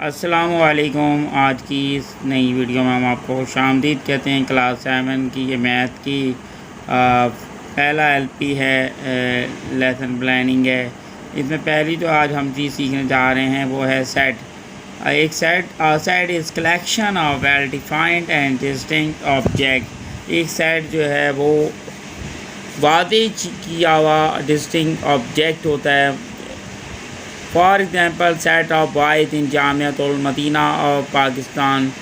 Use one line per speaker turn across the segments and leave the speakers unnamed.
अस्सलामुअलैकुम। आज की इस नई वीडियो में हम आपको खुशामदीद कहते हैं। क्लास 7 की ये मैथ की पहला एलपी है, लेसन प्लानिंग है। इसमें पहली जो आज हम चीज़ सीखने जा रहे हैं वो है सेट। एक set is collection of well defined and distinct object. एक सेट जो है वो वादे किया हुआ डिस्टिंक्ट ऑब्जेक्ट होता है। For example set of boys in Jamiatul Madina और पाकिस्तान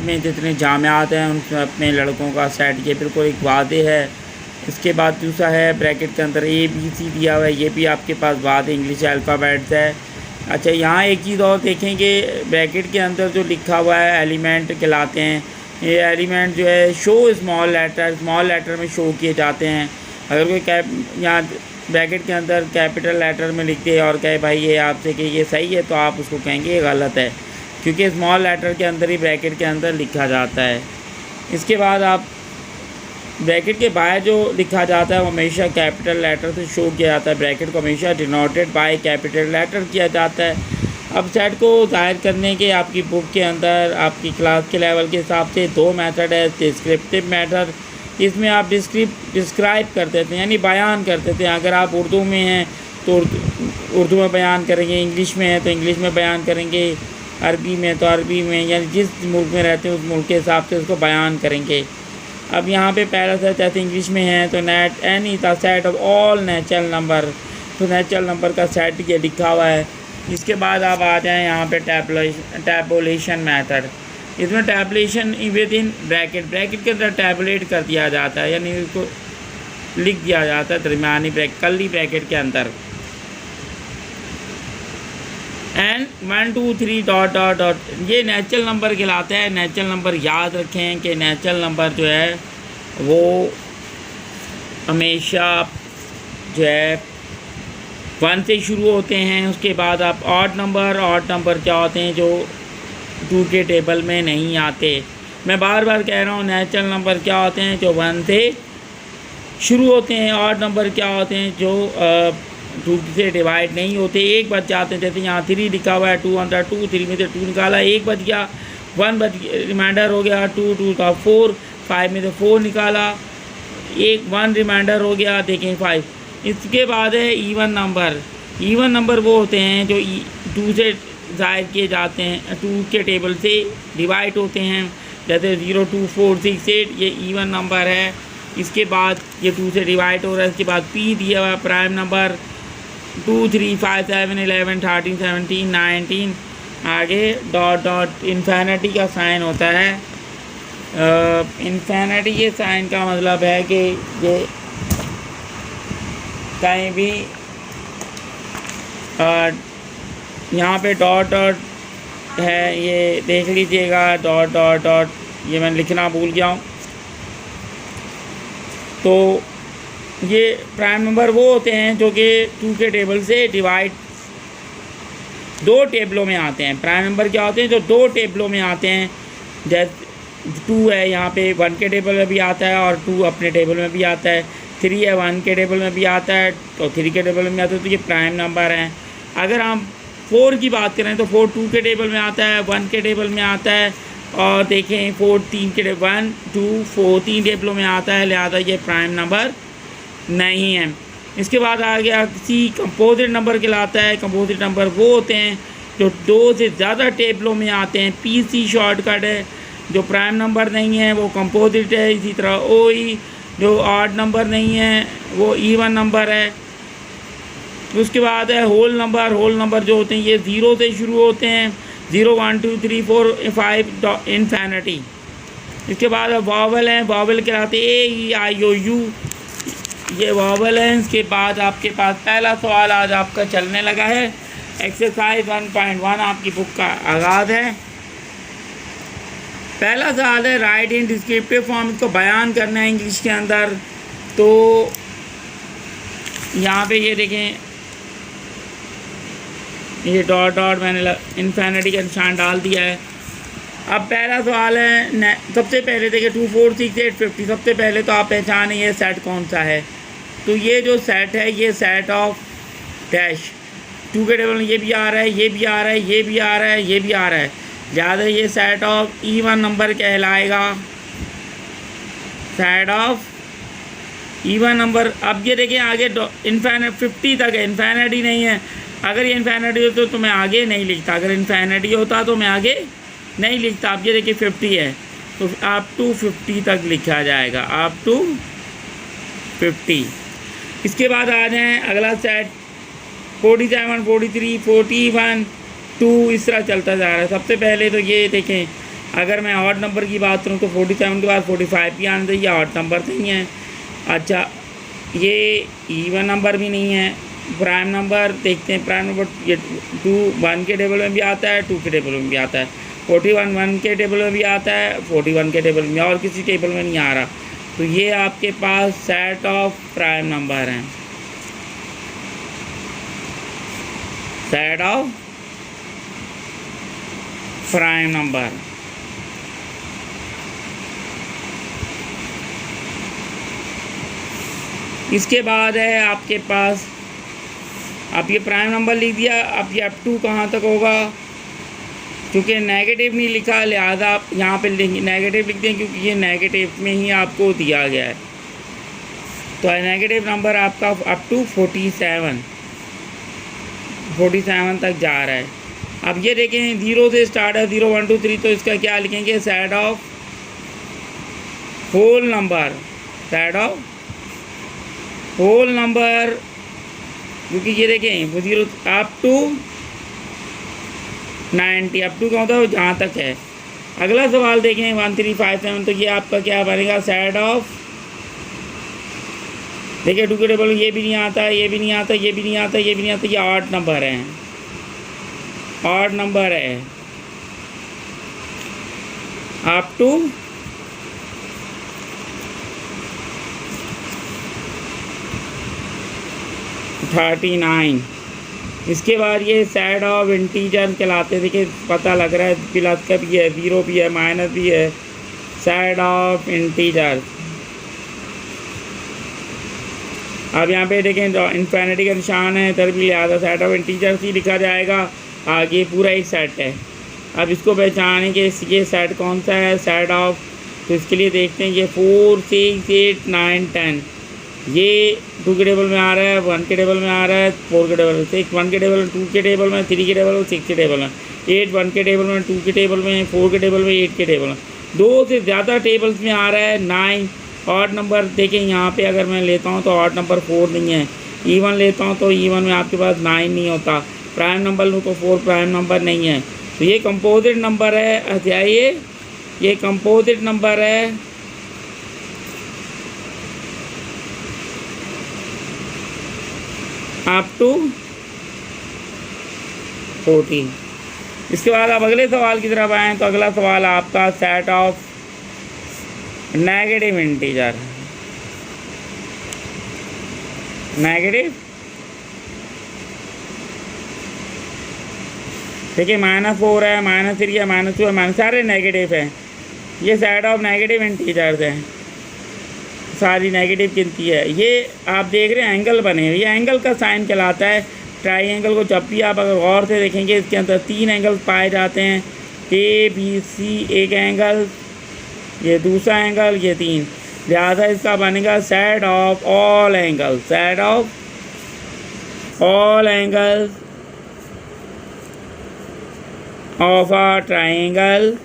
में जितने जामियात हैं उनमें अपने लड़कों का सेट, ये बिल्कुल एक वादे है। इसके बाद दूसरा है ब्रैकेट के अंदर ABC दिया हुआ है, ये भी आपके पास वादे इंग्लिश अल्फ़ाबेट्स है। अच्छा, यहाँ एक चीज़ और देखेंगे, ब्रैकेट के अंदर जो लिखा हुआ है एलिमेंट कहलाते हैं। ये एलिमेंट जो है शो स्मॉल लेटर में शो किए जाते हैं। अगर कोई यहाँ ब्रैकेट के अंदर कैपिटल लेटर में लिख दे और कहे भाई ये आपसे कि ये सही है, तो आप उसको कहेंगे ये गलत है, क्योंकि स्मॉल लेटर के अंदर ही ब्रैकेट के अंदर लिखा जाता है। इसके बाद आप ब्रैकेट के बाहर जो लिखा जाता है वो हमेशा कैपिटल लेटर से शो किया जाता है। ब्रैकेट को हमेशा डिनोटेड बाय कैपिटल लेटर किया जाता है। अब सेट को ज़ाहिर करने के आपकी बुक के अंदर आपकी क्लास के लेवल के हिसाब से दो मेथड है। डिस्क्रिप्टिव मेथड, इसमें आप डिस्क्राइब कर देते हैं, यानी बयान कर देते हैं। अगर आप उर्दू में हैं तो उर्दू में बयान करेंगे, इंग्लिश में है तो इंग्लिश में बयान करेंगे, अरबी में तो अरबी में, यानी जिस मुल्क में रहते हैं उस मुल्क के हिसाब से उसको बयान करेंगे। अब यहाँ पे पहला सेट जैसे इंग्लिश में है तो any the set of all natural number, तो नेचुरल नंबर का सेट ये लिखा हुआ है। इसके बाद आप आ जाएँ यहाँ पे टैबुलेशन मेथड। इसमें टैबुलेशन विद इन ब्रैकेट के अंदर टैबुलेट कर दिया जाता है, यानी उसको लिख दिया जाता है दरमियानी कर्ली ब्रैकेट के अंदर। एंड 1 2 3 डॉट डॉट डॉट, ये नेचुरल नंबर कहलाता है। नेचुरल नंबर याद रखें कि नेचुरल नंबर जो है वो हमेशा जो है 1 से शुरू होते हैं। उसके बाद आप ऑड नंबर क्या होते हैं जो 2 के टेबल में नहीं आते। मैं बार बार कह रहा हूँ, नेचुरल नंबर क्या होते हैं जो 1 से शुरू होते हैं। ऑड नंबर क्या होते हैं जो 2 से डिवाइड नहीं होते, एक बच जाते हैं। जैसे यहाँ 3 लिखा हुआ है, 2 अंदर 2, 3 में से 2 निकाला, 1 बच गया, 1 रिमाइंडर हो गया, 2 का 4, 5 में से 4 निकाला, 1 रिमाइंडर हो गया, देखें 5। इसके बाद है ईवन नंबर वो होते हैं जो 2 से ज़ाहिर किए जाते हैं, 2 के टेबल से डिवाइड होते हैं। जैसे 0 2 4 6 8, ये ईवन नंबर है। इसके बाद ये 2 से डिवाइड हो रहा है। इसके बाद P दिया हुआ प्राइम नंबर 2 3 5 7 11 13 17 19, आगे डॉट डॉट इन्फिनिटी का साइन होता है। इन्फिनिटी के साइन का मतलब है कि ये कहीं भी यहाँ पे डॉट डॉट है, ये देख लीजिएगा, डॉट डॉट डॉट, ये मैं लिखना भूल गया हूँ। तो ये प्राइम नंबर वो होते हैं जो कि 2 के टेबल से डिवाइड 2 टेबलों में आते हैं। प्राइम नंबर क्या होते हैं जो 2 टेबलों में आते हैं। जैसे 2 है, यहाँ पे 1 के टेबल में भी आता है और 2 अपने टेबल में भी आता है। 3 है, 1 के टेबल में भी आता है तो 3 के टेबल में आता है, तो ये प्राइम नंबर हैं। अगर हम 4 की बात करें तो 4 2 के टेबल में आता है, 1 के टेबल में आता है, और देखें 4 3 के 1 2 4 3 टेबलों में आता है, लिहाजा ये प्राइम नंबर नहीं है। इसके बाद आ गया किसी कंपोजिट नंबर कहलाता है। कंपोजिट नंबर वो होते हैं जो 2 से ज़्यादा टेबलों में आते हैं। PC शॉर्टकट है, जो प्राइम नंबर नहीं है वो कंपोजिट है। इसी तरह OE जो ऑड नंबर नहीं है वो ईवन नंबर है। उसके बाद है होल नंबर जो होते हैं ये 0 से शुरू होते हैं, 0 1 2 3 4 5 इन्फिनिटी। इसके बाद वावल हैं, वावल कहलाते AEIOU, ये वावल हैं। इसके बाद आपके पास पहला सवाल आज आपका चलने लगा है। एक्सरसाइज 1.1 आपकी बुक का आगाज़ है। पहला सवाल है राइट इन डिस्क्रिप्टिव फॉर्म, इसको बयान करना है इंग्लिश के अंदर। तो यहाँ पे ये देखें, ये डॉट डॉट मैंने इन्फिनिटी का निशान डाल दिया है। अब पहला सवाल है, सबसे पहले देखिए 2 4 6 8 50, सबसे पहले तो आप पहचानें ये सेट कौन सा है। तो ये जो सेट है ये सेट ऑफ डैश 2 के टेबल में ये भी आ रहा है, ये भी आ रहा है, ये भी आ रहा है, ये भी आ रहा है, ज़्यादा ये सेट ऑफ इवन नंबर कहलाएगा, सेट ऑफ इवन नंबर। अब ये देखिए आगे इनफाइनाइट 50 तक है, इनफाइनाइट ही नहीं है। अगर ये इनफाइनाइट होता तो मैं आगे नहीं लिखता, अगर इनफाइनाइट होता तो मैं आगे नहीं लिखता। अब ये देखिए 50 है तो अप टू 50 तक लिखा जाएगा, अप टू 50। इसके बाद आ जाएँ अगला सेट 47, 43, 41, 2 इस तरह चलता जा रहा है। सबसे पहले तो ये देखें, अगर मैं ऑड नंबर की बात करूँ तो 47 के बाद 45 भी आना चाहिए, ऑड नंबर नहीं है। अच्छा, ये इवन नंबर भी नहीं है। प्राइम नंबर देखते हैं, प्राइम नंबर ये 2 1 के टेबल में भी आता है, 2 के टेबल में भी आता है, 41 1 के टेबल में भी आता है, 41 के टेबल में, और किसी टेबल में नहीं आ रहा। तो ये आपके पास सेट ऑफ प्राइम नंबर हैं, सेट ऑफ प्राइम नंबर। इसके बाद है आपके पास, आप ये प्राइम नंबर लिख दिया। अब ये अप टू कहाँ तक होगा, क्योंकि नेगेटिव नहीं लिखा लिहाजा आप यहाँ पे नेगेटिव लिख दें, क्योंकि ये नेगेटिव में ही आपको दिया गया है। तो नेगेटिव नंबर आपका अप टू 47 तक जा रहा है। अब ये देखें 0 से स्टार्ट है, 0 1 2 3, तो इसका क्या लिखेंगे, set of whole number, set of whole number, क्योंकि ये देखें वो 0 अप टू 90, अप टू क्या होता है जहाँ तक है। अगला सवाल देखें 1357, तो ये आपका क्या बनेगा, सेट ऑफ, देखिए 2 के टेबल ये भी नहीं आता, ये भी नहीं आता, ये भी नहीं आता, ये भी नहीं आता, ये ऑड नंबर है, ऑड नंबर है, अप टू 39। इसके बाद ये सेट ऑफ इंटीजर कहलाते, देखिए पता लग रहा है प्लस का भी है, ज़ीरो भी है, माइनस भी है, सेट ऑफ इंटीजर। अब यहाँ पे देखें इन्फिनिटी का निशान है, इधर भी लिहाजा सेट ऑफ इंटीजर्स ही लिखा जाएगा। आगे पूरा एक सेट है। अब इसको पहचानें कि ये सेट कौन सा है, सेट ऑफ, तो इसके लिए देखते हैं ये 4 6 8 9 10, ये 2 के टेबल में आ रहा है, 1 के टेबल में आ रहा है, 4 के टेबल में, 6 1 के टेबल में, 2 के टेबल में, 3 के टेबल में, 6 के टेबल में, 8 1 के टेबल में, 2 के टेबल में, 4 के टेबल में, 8 के टेबल में, 2 से ज़्यादा टेबल्स में आ रहा है। 9 ऑड नंबर देखें यहाँ पे, अगर मैं लेता हूँ तो ऑड नंबर 4 नहीं है, इवन लेता हूँ तो इवन में आपके पास 9 नहीं होता, प्राइम नंबर लूँ तो 4 प्राइम नंबर नहीं है। तो ये कंपोजिट नंबर है। अच्छा ये कंपोजिट नंबर है, अप टू 40। इसके बाद आप अगले सवाल की तरफ आएँ तो अगला सवाल आपका set of negative integer, negative, देखिए -4 है, -3 है, -2 है, सारे नेगेटिव हैं। ये सेट ऑफ नेगेटिव इंटीजर्स हैं, सारी नेगेटिव गिनती है। ये आप देख रहे हैं एंगल बने हुए, ये एंगल का साइन कहलाता है। ट्राइंगल को जब भी आप अगर गौर से देखेंगे इसके अंदर 3 एंगल पाए जाते हैं, ABC एक एंगल, ये दूसरा एंगल, ये 3, लिहाजा इसका बनेगा set of all angle, set of all angle of a triangle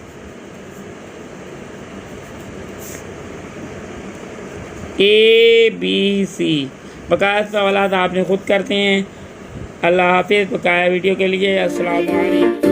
ABC। बकाया सवाल आपने खुद करते हैं। अल्लाह हाफिज़। बकाया वीडियो के लिए अस्सलाम वालेकुम।